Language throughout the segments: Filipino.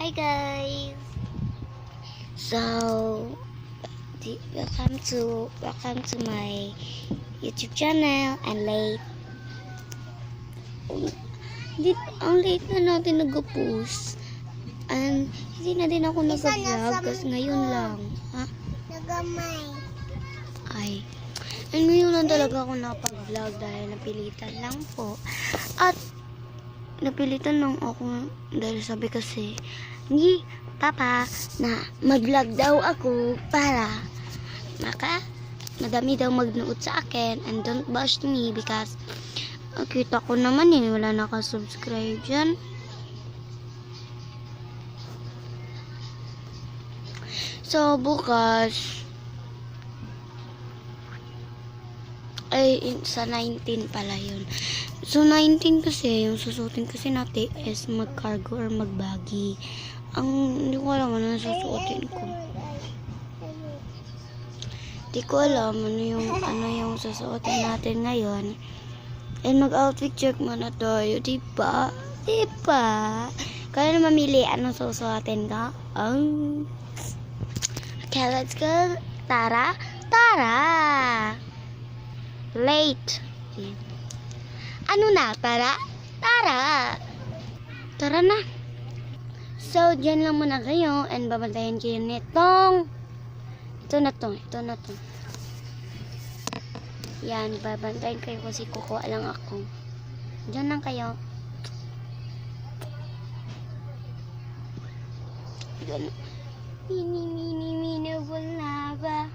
Hi guys. So, welcome to my YouTube channel. And late. Ang late na natin nag-post. And hindi na din ako nag-vlog kasi ngayon lang. Ha? Nagamay. Ay. And ngayon lang talaga ako nakapag-vlog dahil napilitan lang po. At napilitan lang ako dahil sabi kasi ni Papa na mag-vlog daw ako para madami daw magnood sa akin and don't bash me because kita ko naman wala nakasubscribe dyan. So bukas ay sa 19 pala yun. So 19 kasi yung susuotin kasi natin is mag-cargo or mag-baggy. Hindi ko alam ano susuotin ko. Hindi ko alam ano yung susuotin natin ngayon. And mag-outfit check muna tayo, diba? Diba? Kaya na mamili anong susuotin ka? Okay, let's go. Tara! Tara! Late. Ano na? Tara? Tara! Tara na. So, dyan lang muna kayo and babantayan kayo nitong ito na to. Yan, babantayan kayo kasi kukuha lang ako. Dyan lang kayo. Dyan. Mini, wala ba?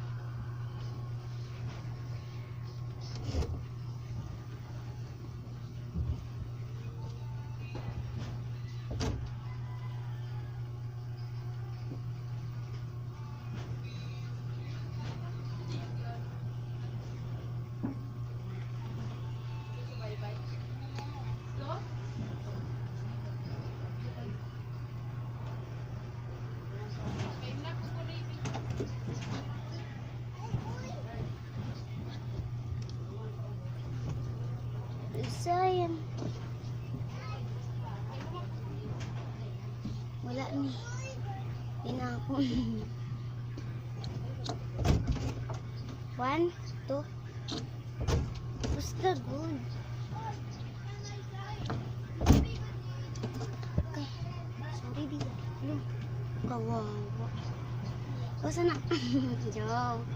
Sayang. Wala ni. Pinakon. 1, 2. Basta good. Okay. Sorry di. Kawawa. Basta na. Joke.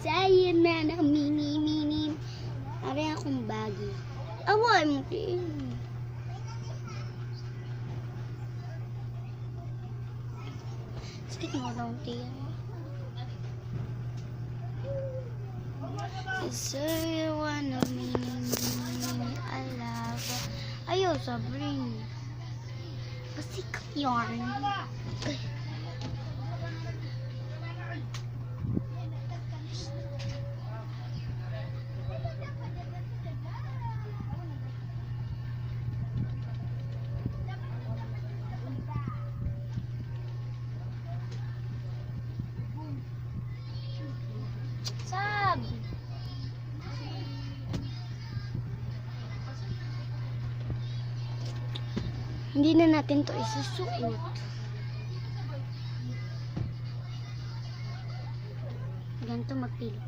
Saya na ng mini. Ari akong bagay. Away mo din. Sakit mo lang tiyan. Saya na mini. Alaba. Ayaw sabring. Pasikat yarn. Hindi na natin to isusuot. Ganito magpili.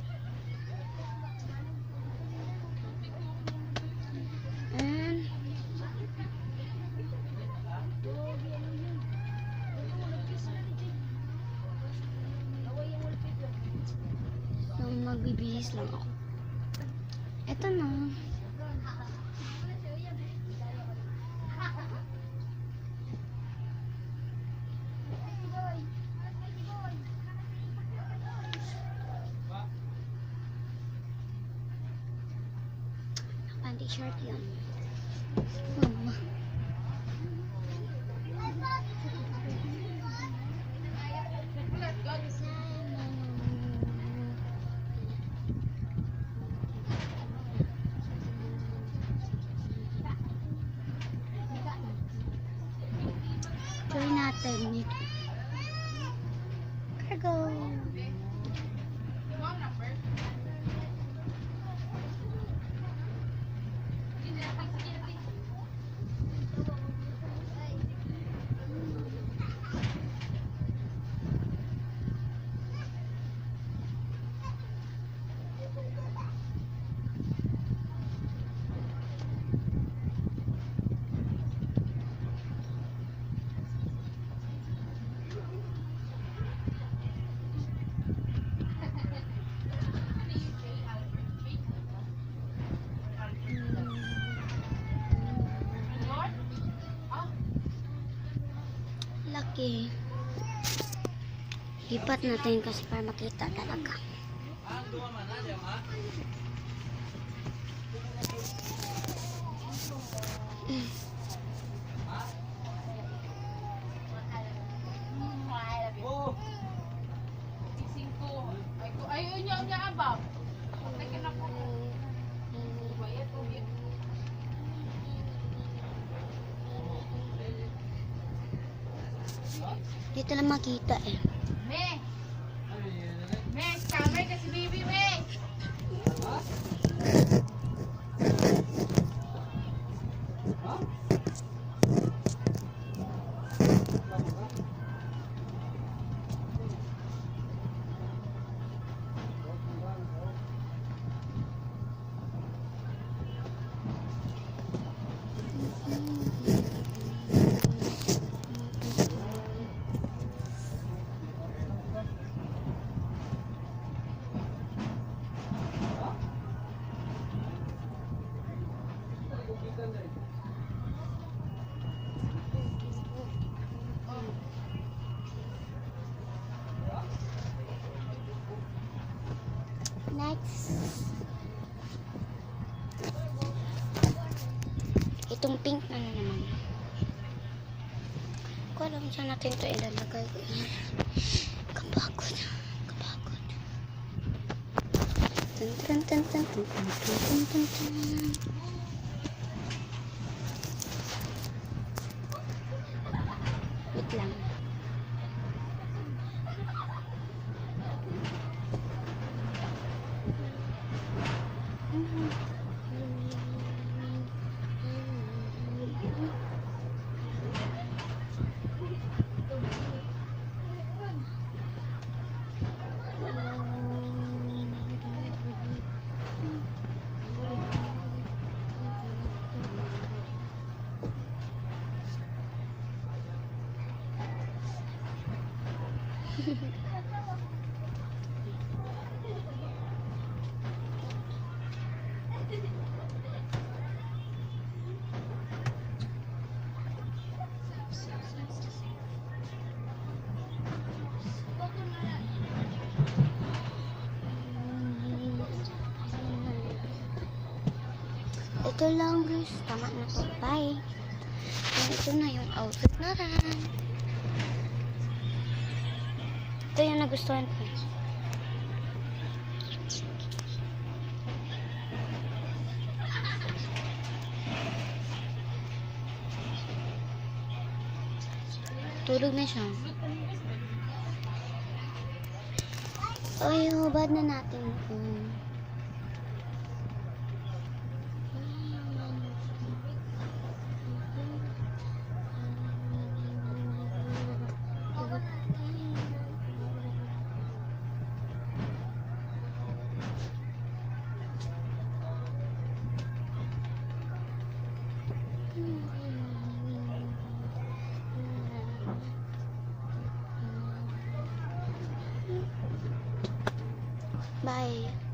And so, magbibihis lang ako. Ito na. T-shirt yan. Mama. Try natin. Cargo. Sige. Lipat natin kasi para makita talaga. Ayun niya abab. Tekin ako. Bayad ko. Dito lang makita eh. Me. Me, kamay kasi baby me. Next. Itong pink na naman. Ko alam saan natin ito ilalagay. Kapagod. Kapagod. Tun tun tun tun tun tun tun tun tun. Wait lang. Ito lang guys, tama na to. Bye. And ito na yung outfit na rin. Ito yung nagustuhan ko. Tulog na siya. Ay, hubad na natin ito. Bye.